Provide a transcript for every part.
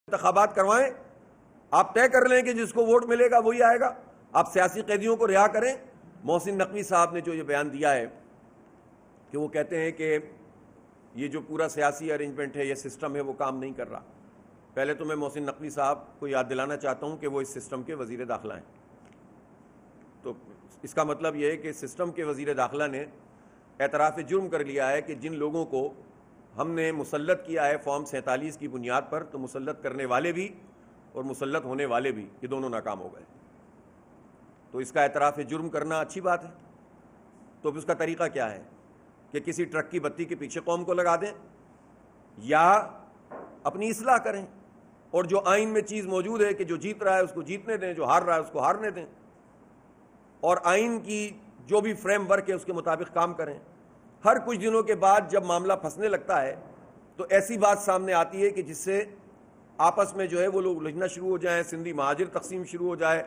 انتخابات کروائیں, آپ طے کر لیں کہ جس کو ووٹ ملے گا وہی آئے گا. آپ سیاسی قیدیوں کو رہا کریں. محسن نقوی صاحب نے جو یہ بیان دیا ہے کہ وہ کہتے ہیں کہ یہ جو پورا سیاسی ارینجمنٹ ہے, یہ سسٹم ہے, وہ کام نہیں کر رہا. پہلے تو میں محسن نقوی صاحب کو یاد دلانا چاہتا ہوں کہ وہ اس سسٹم کے وزیر داخلہ ہیں. تو اس کا مطلب یہ ہے کہ سسٹم کے وزیر داخلہ نے اعتراف جرم کر لیا ہے کہ جن لوگوں کو ہم نے مسلط کیا ہے فارم 47 کی بنیاد پر, تو مسلط کرنے والے بھی اور مسلط ہونے والے بھی یہ دونوں ناکام ہو گئے. تو اس کا اعتراف جرم کرنا اچھی بات ہے. تو اس کا طریقہ کیا ہے کہ کسی ٹرک کی بتی کے پیچھے قوم کو لگا دیں یا اپنی اصلاح کریں, اور جو آئین میں چیز موجود ہے کہ جو جیت رہا ہے اس کو جیتنے دیں, جو ہار رہا ہے اس کو ہارنے دیں, اور آئین کی جو بھی فریم ورک ہے اس کے مطابق کام کریں. ہر کچھ دنوں کے بعد جب معاملہ پھنسنے لگتا ہے تو ایسی بات سامنے آتی ہے کہ جس سے آپس میں جو ہے وہ لوگ لڑنا شروع ہو جائیں, سندھی مہاجر تقسیم شروع ہو جائے,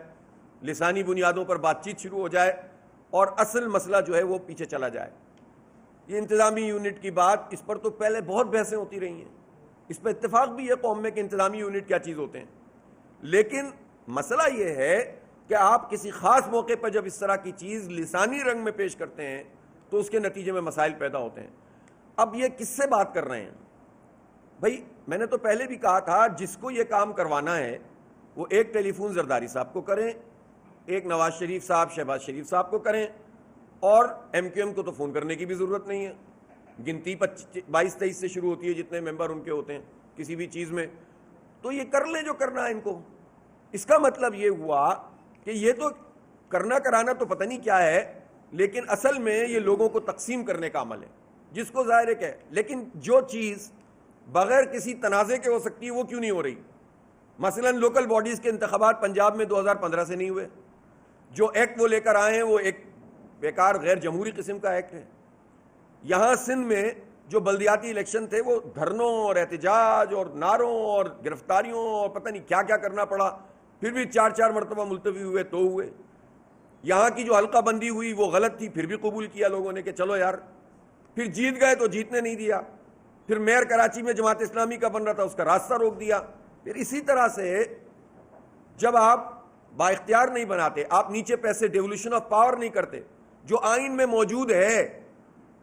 لسانی بنیادوں پر بات چیت شروع ہو جائے, اور اصل مسئلہ جو ہے وہ پیچھے چلا جائے. یہ انتظامی یونٹ کی بات, اس پر تو پہلے بہت بحثیں ہوتی رہی ہیں, اس پہ اتفاق بھی ہے قوم میں کہ انتظامی یونٹ کیا چیز ہوتے ہیں. لیکن مسئلہ یہ ہے کہ آپ کسی خاص موقع پر جب اس طرح کی چیز لسانی رنگ میں پیش کرتے ہیں تو اس کے نتیجے میں مسائل پیدا ہوتے ہیں. اب یہ کس سے بات کر رہے ہیں بھائی؟ میں نے تو پہلے بھی کہا تھا جس کو یہ کام کروانا ہے وہ ایک ٹیلی فون زرداری صاحب کو کریں, ایک نواز شریف صاحب شہباز شریف صاحب کو کریں, اور ایم کیو ایم کو تو فون کرنے کی بھی ضرورت نہیں ہے. گنتی 22-23 سے شروع ہوتی ہے جتنے ممبر ان کے ہوتے ہیں کسی بھی چیز میں, تو یہ کر لیں جو کرنا ہے ان کو. اس کا مطلب یہ ہوا کہ یہ تو کرنا کرانا تو پتہ نہیں کیا ہے, لیکن اصل میں یہ لوگوں کو تقسیم کرنے کا عمل ہے جس کو ظاہر ہے کہ, لیکن جو چیز بغیر کسی تنازع کے ہو سکتی ہے وہ کیوں نہیں ہو رہی؟ مثلا لوکل باڈیز کے انتخابات پنجاب میں 2015 سے نہیں ہوئے. جو ایکٹ وہ لے کر آئے ہیں وہ ایک بیکار غیر جمہوری قسم کا ایکٹ ہے. یہاں سندھ میں جو بلدیاتی الیکشن تھے وہ دھرنوں اور احتجاج اور نعروں اور گرفتاریوں اور پتہ نہیں کیا کیا کرنا پڑا, پھر بھی 4 مرتبہ ملتوی ہوئے تو ہوئے. یہاں کی جو حلقہ بندی ہوئی وہ غلط تھی, پھر بھی قبول کیا لوگوں نے کہ چلو یار. پھر جیت گئے تو جیتنے نہیں دیا. پھر میئر کراچی میں جماعت اسلامی کا بن رہا تھا, اس کا راستہ روک دیا. پھر اسی طرح سے جب آپ با اختیار نہیں بناتے, آپ نیچے پیسے ڈیولیوشن آف پاور نہیں کرتے, جو آئین میں موجود ہے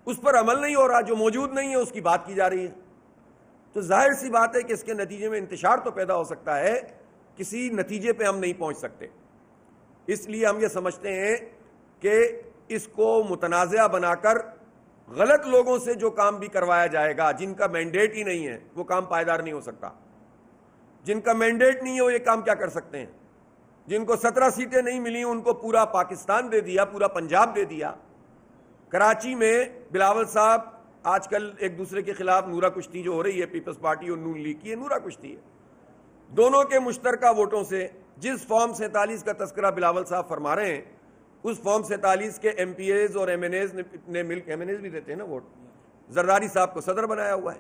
اس پر عمل نہیں ہو رہا, جو موجود نہیں ہے اس کی بات کی جا رہی ہے, تو ظاہر سی بات ہے کہ اس کے نتیجے میں انتشار تو پیدا ہو سکتا ہے, کسی نتیجے پہ ہم نہیں پہنچ سکتے. اس لیے ہم یہ سمجھتے ہیں کہ اس کو متنازع بنا کر غلط لوگوں سے جو کام بھی کروایا جائے گا, جن کا مینڈیٹ ہی نہیں ہے, وہ کام پائیدار نہیں ہو سکتا. جن کا مینڈیٹ نہیں ہے وہ یہ کام کیا کر سکتے ہیں؟ جن کو 17 سیٹیں نہیں ملی ان کو پورا پاکستان دے دیا, پورا پنجاب دے دیا. کراچی میں بلاول صاحب آج کل ایک دوسرے کے خلاف نورا کشتی جو ہو رہی ہے پیپلز پارٹی اور نون لیگ کی, یہ نورا کشتی ہے. دونوں کے مشترکہ ووٹوں سے جس فارم 47 کا تذکرہ بلاول صاحب فرما رہے ہیں, اس فارم 47 کے ایم پی ایز اور ایم این ایز نے مل, ایم این ایز بھی دیتے ہیں نا ووٹ, زرداری صاحب کو صدر بنایا ہوا ہے.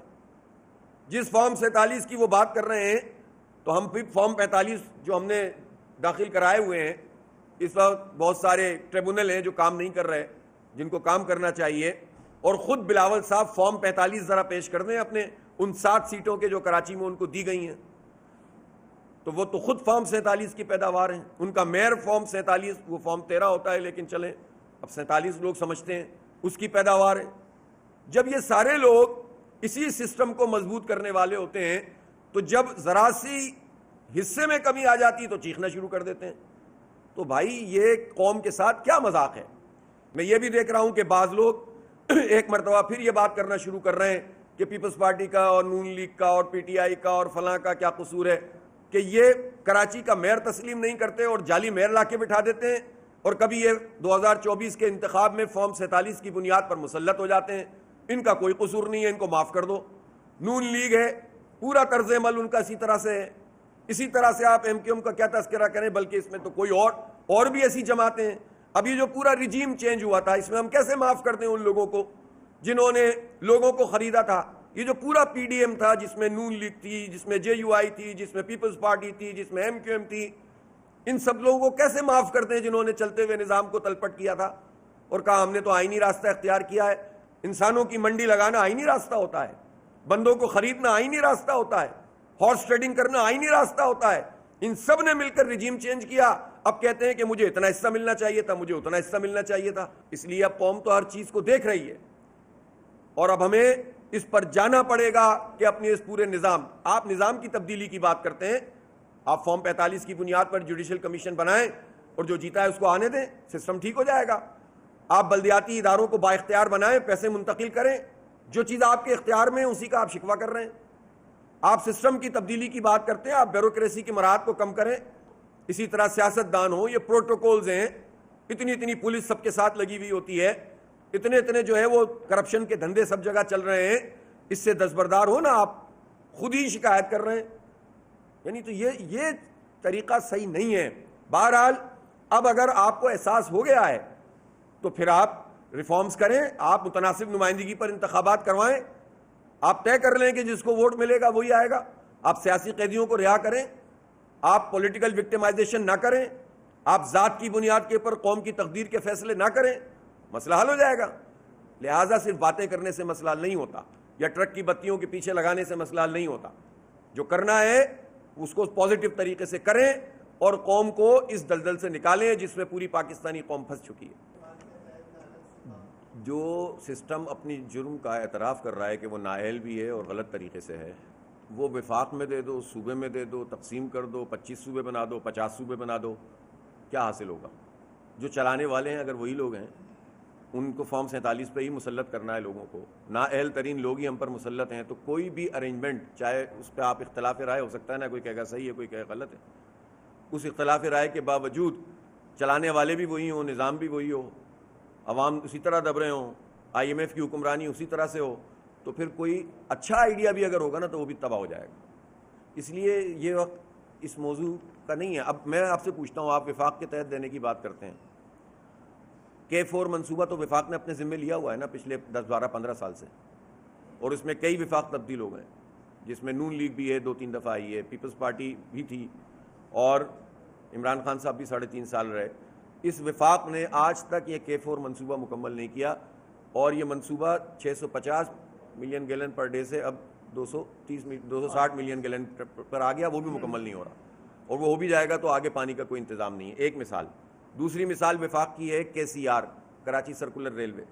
جس فارم 47 کی وہ بات کر رہے ہیں, تو ہم بھی فارم 45 جو ہم نے داخل کرائے ہوئے ہیں, اس وقت بہت سارے ٹریبونل ہیں جو کام نہیں کر رہے, جن کو کام کرنا چاہیے, اور خود بلاول صاحب فارم 45 ذرا پیش کر دیں اپنے ان 7 سیٹوں کے جو کراچی میں ان کو دی گئی ہیں, تو وہ تو خود فارم 47 کی پیداوار ہیں. ان کا میئر فارم 47, وہ فارم 13 ہوتا ہے لیکن چلیں اب 47 لوگ سمجھتے ہیں, اس کی پیداوار ہے. جب یہ سارے لوگ اسی سسٹم کو مضبوط کرنے والے ہوتے ہیں, تو جب ذرا سی حصے میں کمی آ جاتی تو چیخنا شروع کر دیتے ہیں. تو بھائی یہ قوم کے ساتھ کیا مذاق ہے؟ میں یہ بھی دیکھ رہا ہوں کہ بعض لوگ ایک مرتبہ پھر یہ بات کرنا شروع کر رہے ہیں کہ پیپلز پارٹی کا اور نون لیگ کا اور پی ٹی آئی کا اور فلاں کا کیا قصور ہے کہ یہ کراچی کا میئر تسلیم نہیں کرتے اور جعلی میئر لا کے بٹھا دیتے ہیں, اور کبھی یہ 2024 کے انتخاب میں فارم 47 کی بنیاد پر مسلط ہو جاتے ہیں. ان کا کوئی قصور نہیں ہے, ان کو معاف کر دو. نون لیگ ہے, پورا طرز عمل ان کا اسی طرح سے ہے. اسی طرح سے آپ ایم کیو ایم کا کیا تذکرہ کریں, بلکہ اس میں تو کوئی اور بھی ایسی جماعتیں ہیں. اب یہ جو پورا رجیم چینج ہوا تھا, اس میں ہم کیسے معاف کر دیں ان لوگوں کو جنہوں نے لوگوں کو خریدا تھا؟ یہ جو پورا پی ڈی ایم تھا, جس میں نون لیگ تھی, جس میں جے یو آئی تھی, جس میں پیپلز پارٹی تھی, جس میں ایم کیو ایم تھی, ان سب لوگوں کو کیسے معاف کر دیں جنہوں نے چلتے ہوئے نظام کو تلپٹ کیا تھا اور کہا ہم نے تو آئینی راستہ اختیار کیا ہے. انسانوں کی منڈی لگانا آئینی راستہ ہوتا ہے, بندوں کو خریدنا آئینی راستہ ہوتا ہے, ہارس ٹریڈنگ کرنا آئینی راستہ ہوتا ہے. ان سب نے مل کر رجیم چینج کیا. اب کہتے ہیں کہ مجھے اتنا حصہ ملنا چاہیے تھا, مجھے اتنا حصہ ملنا چاہیے تھا. اس لیے اب قوم تو ہر چیز کو دیکھ رہی ہے, اور اب ہمیں اس پر جانا پڑے گا کہ اپنے اس پورے نظام, آپ نظام کی تبدیلی کی بات کرتے ہیں, آپ فارم 45 کی بنیاد پر جوڈیشل کمیشن بنائیں اور جو جیتا ہے اس کو آنے دیں, سسٹم ٹھیک ہو جائے گا. آپ بلدیاتی اداروں کو با اختیار بنائیں, پیسے منتقل کریں, جو چیز آپ کے اختیار میں اسی کا آپ شکوہ کر رہے ہیں. آپ سسٹم کی تبدیلی کی بات کرتے ہیں, آپ بیوروکریسی کی مراحت کو کم کریں. اسی طرح سیاست دان ہو, یہ پروٹوکولز ہیں, اتنی پولیس سب کے ساتھ لگی ہوئی ہوتی ہے, اتنے جو ہے وہ کرپشن کے دھندے سب جگہ چل رہے ہیں, اس سے دستبردار ہو نا, آپ خود ہی شکایت کر رہے ہیں. یعنی تو یہ طریقہ صحیح نہیں ہے. بہرحال اب اگر آپ کو احساس ہو گیا ہے تو پھر آپ ریفارمز کریں, آپ متناسب نمائندگی پر انتخابات کروائیں, آپ طے کر لیں کہ جس کو ووٹ ملے گا وہی آئے گا. آپ سیاسی قیدیوں کو رہا کریں, آپ پولیٹیکل وکٹمائزیشن نہ کریں, آپ ذات کی بنیاد کے اوپر قوم کی تقدیر کے فیصلے نہ کریں, مسئلہ حل ہو جائے گا. لہٰذا صرف باتیں کرنے سے مسئلہ حل نہیں ہوتا, یا ٹرک کی بتیوں کے پیچھے لگانے سے مسئلہ حل نہیں ہوتا. جو کرنا ہے اس کو پازیٹو طریقے سے کریں اور قوم کو اس دلدل سے نکالیں جس میں پوری پاکستانی قوم پھنس چکی ہے. جو سسٹم اپنی جرم کا اعتراف کر رہا ہے کہ وہ نااہل بھی ہے اور غلط طریقے سے ہے, وہ وفاق میں دے دو, صوبے میں دے دو, تقسیم کر دو, 25 صوبے بنا دو, 50 صوبے بنا دو, کیا حاصل ہوگا؟ جو چلانے والے ہیں اگر وہی لوگ ہیں, ان کو فارم 47 پہ ہی مسلط کرنا ہے لوگوں کو, نااہل ترین لوگ ہی ہم پر مسلط ہیں, تو کوئی بھی ارینجمنٹ, چاہے اس پہ آپ اختلاف رائے ہو سکتا ہے نا, کوئی کہے گا صحیح ہے, کوئی کہے گا غلط ہے, اس اختلاف رائے کے باوجود چلانے والے بھی وہی ہوں, نظام بھی وہی ہو, عوام اسی طرح دب رہے ہوں, IMF کی حکمرانی اسی طرح سے ہو, تو پھر کوئی اچھا آئیڈیا بھی اگر ہوگا نا تو وہ بھی تباہ ہو جائے گا. اس لیے یہ وقت اس موضوع کا نہیں ہے. اب میں آپ سے پوچھتا ہوں, آپ وفاق کے تحت دینے کی بات کرتے ہیں, K4 منصوبہ تو وفاق نے اپنے ذمہ لیا ہوا ہے نا پچھلے 10, 12, 15 سال سے, اور اس میں کئی وفاق تبدیل ہو گئے, جس میں نون لیگ بھی ہے, 2-3 دفعہ آئی ہے, پیپلز پارٹی بھی تھی, اور عمران خان صاحب بھی 3.5 سال رہے. اس وفاق نے آج تک یہ K4 منصوبہ مکمل نہیں کیا, اور یہ منصوبہ 650 ملین گیلن پر ڈے سے اب 260 ملین گیلن پر آ گیا, وہ بھی مکمل نہیں ہو رہا, اور وہ ہو بھی جائے گا تو آگے پانی کا کوئی انتظام نہیں ہے. ایک مثال. دوسری مثال وفاق کی ہے KCR, Karachi circular railway.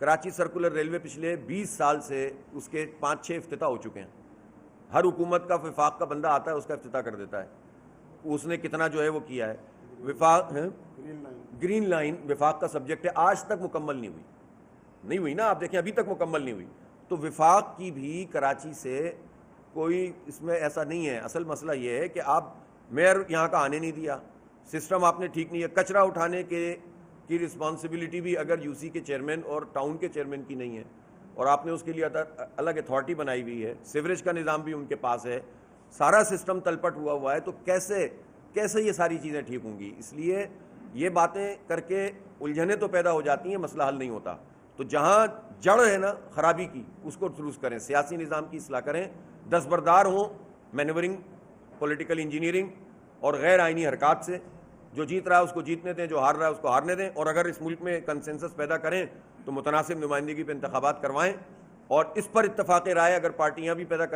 Karachi circular railway پچھلے 20 سال سے اس کے 5-6 افتتاح ہو چکے ہیں. ہر حکومت کا وفاق کا بندہ آتا ہے, اس کا افتتاح کر دیتا ہے. اس نے کتنا جو ہے وہ کیا ہے. وفاق گرین لائن وفاق کا سبجیکٹ ہے, آج تک مکمل نہیں ہوئی نا, آپ دیکھیں ابھی تک مکمل نہیں ہوئی. تو وفاق کی بھی کراچی سے کوئی اس میں ایسا نہیں ہے. اصل مسئلہ یہ ہے کہ آپ میئر یہاں کا آنے نہیں دیا, سسٹم آپ نے ٹھیک نہیں ہے. کچرا اٹھانے کی رسپانسبلٹی بھی اگر UC کے چیئرمین اور ٹاؤن کے چیئرمین کی نہیں ہے, اور آپ نے اس کے لیے الگ اتھارٹی بنائی ہوئی ہے, سیوریج کا نظام بھی ان کے پاس ہے, سارا سسٹم تلپٹ ہوا ہے, تو کیسے یہ ساری چیزیں ٹھیک ہوں گی؟ اس لیے یہ باتیں کر کے الجھنیں تو پیدا ہو جاتی ہیں, مسئلہ حل نہیں ہوتا. تو جہاں جڑ ہے نا خرابی کی, اس کو درست کریں, سیاسی نظام کی اصلاح کریں, دستبردار ہوں مینورنگ, پولیٹیکل انجینئرنگ اور غیر آئینی حرکات سے. جو جیت رہا ہے اس کو جیتنے دیں, جو ہار رہا ہے اس کو ہارنے دیں, اور اگر اس ملک میں کنسنسس پیدا کریں تو متناسب نمائندگی پہ انتخابات کروائیں, اور اس پر اتفاق رائے اگر پارٹیاں بھی پیدا کر